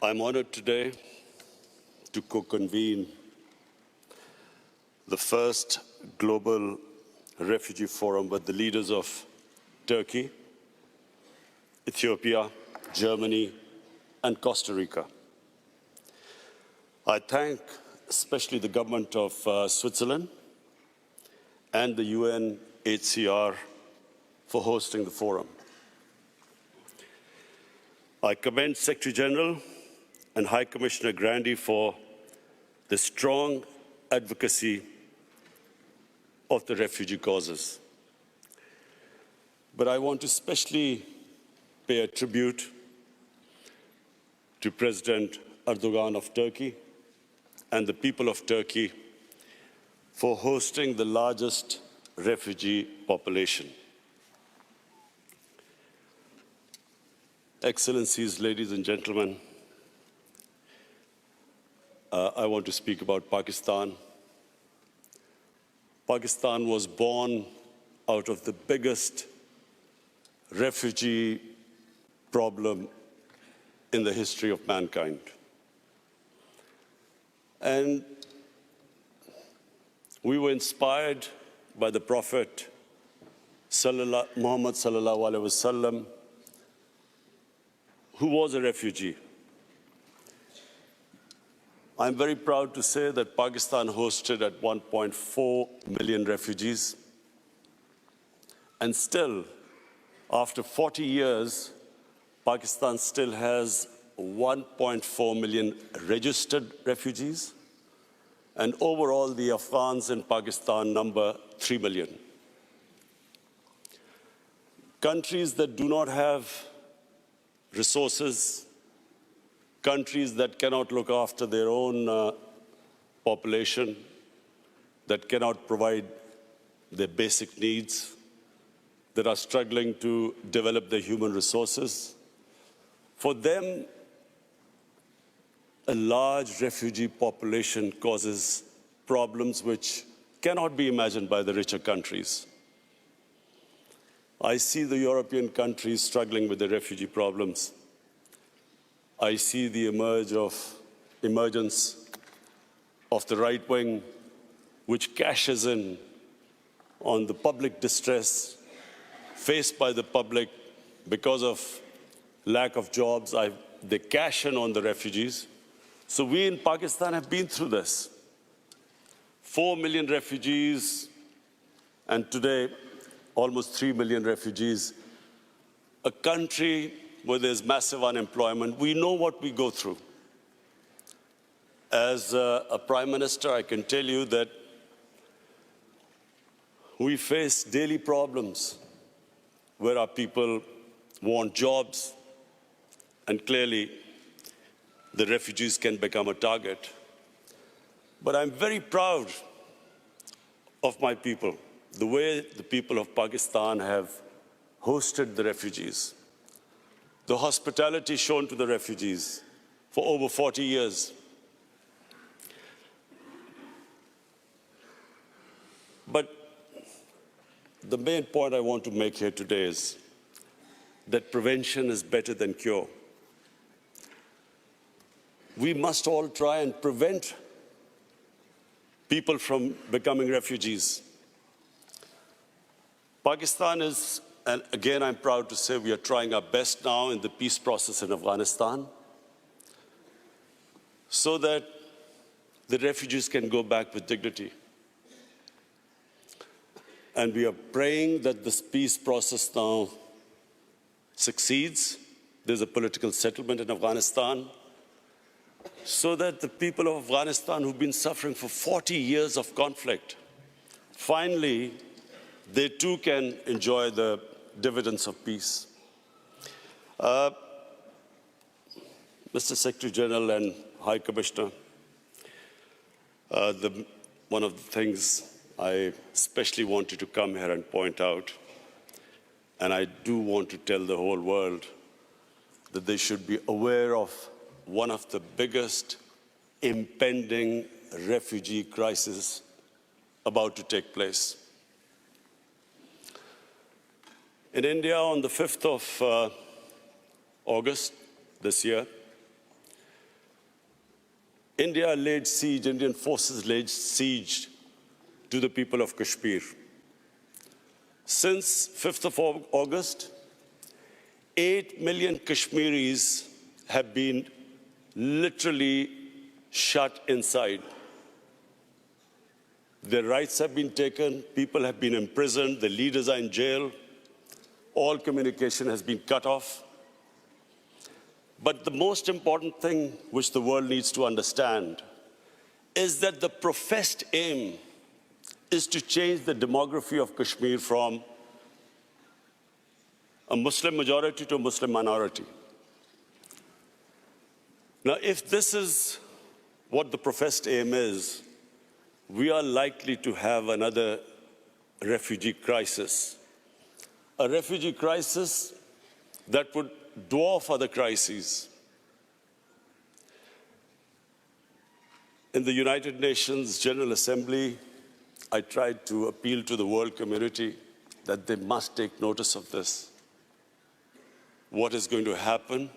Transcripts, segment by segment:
I'm honored today to co-convene the first global refugee forum with the leaders of Turkey, Ethiopia, Germany, and Costa Rica. I thank especially the government of Switzerland and the UNHCR for hosting the forum. I commend Secretary General and High Commissioner Grandi for the strong advocacy of the refugee causes. But I want to especially pay a tribute to President Erdogan of Turkey and the people of Turkey for hosting the largest refugee population. Excellencies, ladies and gentlemen, I want to speak about Pakistan. Pakistan was born out of the biggest refugee problem in the history of mankind. And we were inspired by the Prophet Muhammad sallallahu alaihi wasallam, who was a refugee. I'm very proud to say that Pakistan hosted at 1.4 million refugees. And still, after 40 years, Pakistan still has 1.4 million registered refugees. And overall, the Afghans in Pakistan number 3 million. Countries that do not have resources, countries that cannot look after their own population, that cannot provide their basic needs, that are struggling to develop their human resources. For them, a large refugee population causes problems which cannot be imagined by the richer countries. I see the European countries struggling with the refugee problems. I see the emergence of the right wing, which cashes in on the public distress faced by the public because of lack of jobs. They cash in on the refugees. So we in Pakistan have been through this. 4 million refugees, and today almost 3 million refugees. A country where there's massive unemployment. We know what we go through. As a Prime Minister, I can tell you that we face daily problems where our people want jobs, and clearly the refugees can become a target. But I'm very proud of my people, the way the people of Pakistan have hosted the refugees, the hospitality shown to the refugees for over 40 years. But the main point I want to make here today is that prevention is better than cure. We must all try and prevent people from becoming refugees. Pakistan is, and again I'm proud to say, we are trying our best now in the peace process in Afghanistan so that the refugees can go back with dignity. And we are praying that this peace process now succeeds. There's a political settlement in Afghanistan so that the people of Afghanistan who've been suffering for 40 years of conflict, finally, they too can enjoy the dividends of peace. Mr. Secretary General and High Commissioner, one of the things I especially wanted to come here and point out, and I do want to tell the whole world that they should be aware of one of the biggest impending refugee crises about to take place. In India, on the 5th of August this year, Indian forces laid siege to the people of Kashmir. Since 5th of August, 8 million Kashmiris have been literally shut inside. Their rights have been taken, people have been imprisoned, the leaders are in jail, all communication has been cut off. But the most important thing which the world needs to understand is that the professed aim is to change the demography of Kashmir from a Muslim majority to a Muslim minority. Now, if this is what the professed aim is, we are likely to have another refugee crisis. A refugee crisis that would dwarf other crises. In the United Nations General Assembly, I tried to appeal to the world community that they must take notice of this. What is going to happen?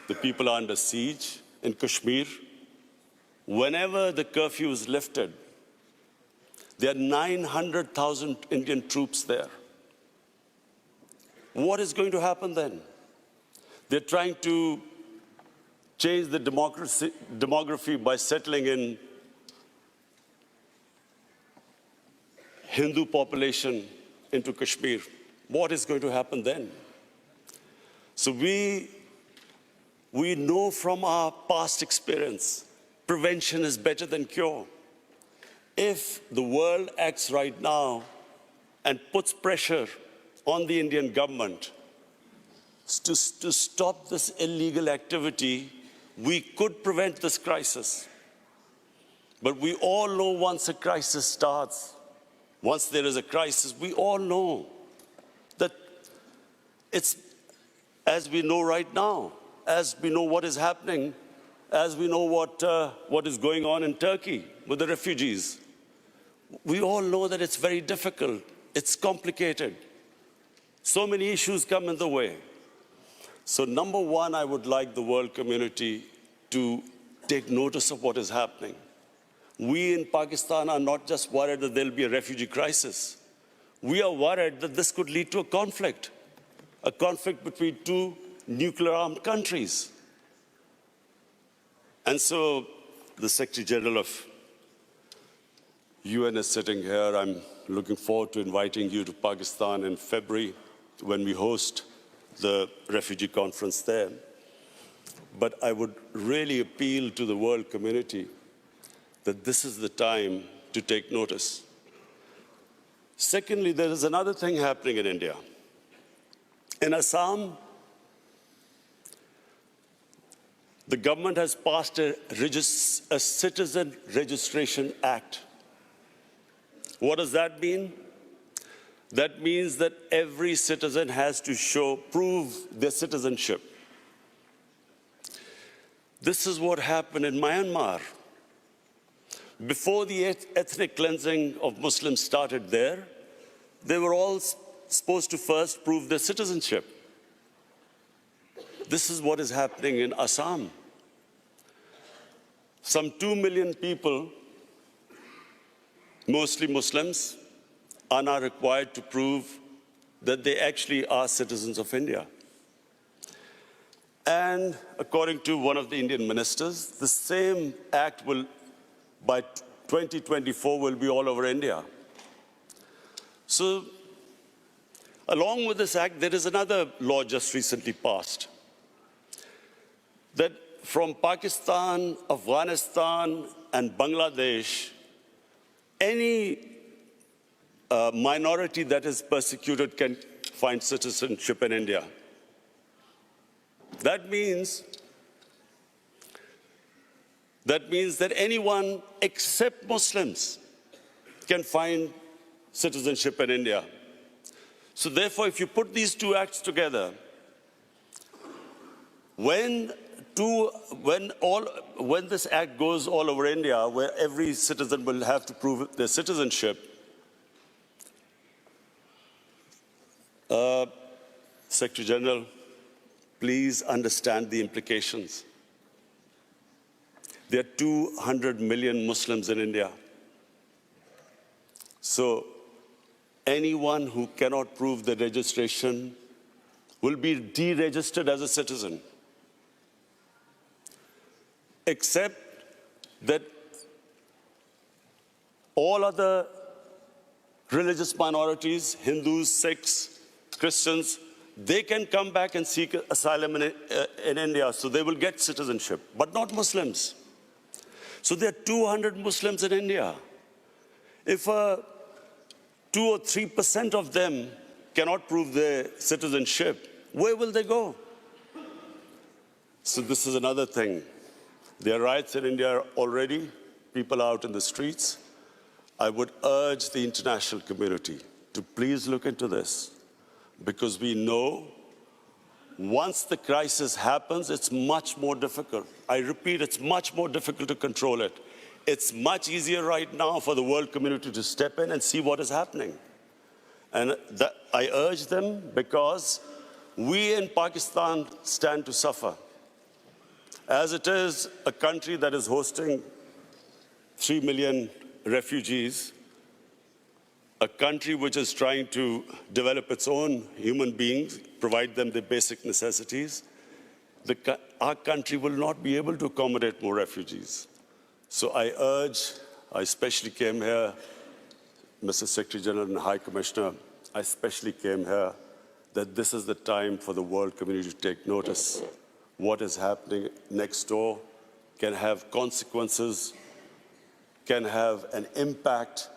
The people are under siege in Kashmir. Whenever the curfew is lifted, there are 900,000 Indian troops there. What is going to happen then? They're trying to change the demography by settling in Hindu population into Kashmir. What is going to happen then? So we know from our past experience, prevention is better than cure. If the world acts right now and puts pressure on the Indian government to stop this illegal activity, we could prevent this crisis. But we all know once a crisis starts, once there is a crisis, we all know that it's, as we know right now, as we know what is happening, as we know what is going on in Turkey with the refugees, we all know that it's very difficult, it's complicated. So many issues come in the way. So number one, I would like the world community to take notice of what is happening. We in Pakistan are not just worried that there'll be a refugee crisis. We are worried that this could lead to a conflict between two nuclear-armed countries. And so the Secretary General of UN is sitting here. I'm looking forward to inviting you to Pakistan in February when we host the refugee conference there. But I would really appeal to the world community that this is the time to take notice. Secondly, there is another thing happening in India. In Assam, the government has passed a Citizen Registration Act. What does that mean? That means that every citizen has to prove their citizenship. This is what happened in Myanmar. Before the ethnic cleansing of Muslims started there, they were all supposed to first prove their citizenship. This is what is happening in Assam. Some 2 million people, mostly Muslims, are now required to prove that they actually are citizens of India. And according to one of the Indian ministers, the same act will, by 2024, will be all over India. So, along with this act, there is another law just recently passed, that from Pakistan, Afghanistan, and Bangladesh, any minority that is persecuted can find citizenship in India. That means that anyone except Muslims can find citizenship in India. So therefore, if you put these two acts together, when this act goes all over India, where every citizen will have to prove their citizenship, Secretary General, please understand the implications. There are 200 million Muslims in India. So anyone who cannot prove the registration will be deregistered as a citizen, except that all other religious minorities, Hindus, Sikhs, Christians, they can come back and seek asylum in India, so they will get citizenship, but not Muslims. So there are 200 Muslims in India. If 2 or 3% of them cannot prove their citizenship, where will they go? So this is another thing. There are riots in India already. People are out in the streets. I would urge the international community to please look into this, because we know once the crisis happens, it's much more difficult. I repeat, it's much more difficult to control it. It's much easier right now for the world community to step in and see what is happening. And I urge them, because we in Pakistan stand to suffer. As it is a country that is hosting 3 million refugees, a country which is trying to develop its own human beings, provide them the basic necessities, our country will not be able to accommodate more refugees. So I especially came here, Mr. Secretary General and High Commissioner, I especially came here that this is the time for the world community to take notice. What is happening next door can have consequences, can have an impact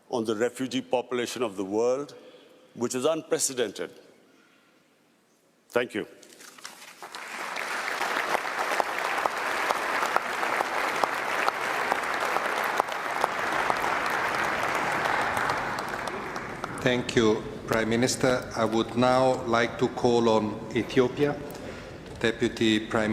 on the refugee population of the world, which is unprecedented. Thank you. Thank you, Prime Minister. I would now like to call on Ethiopia, Deputy Prime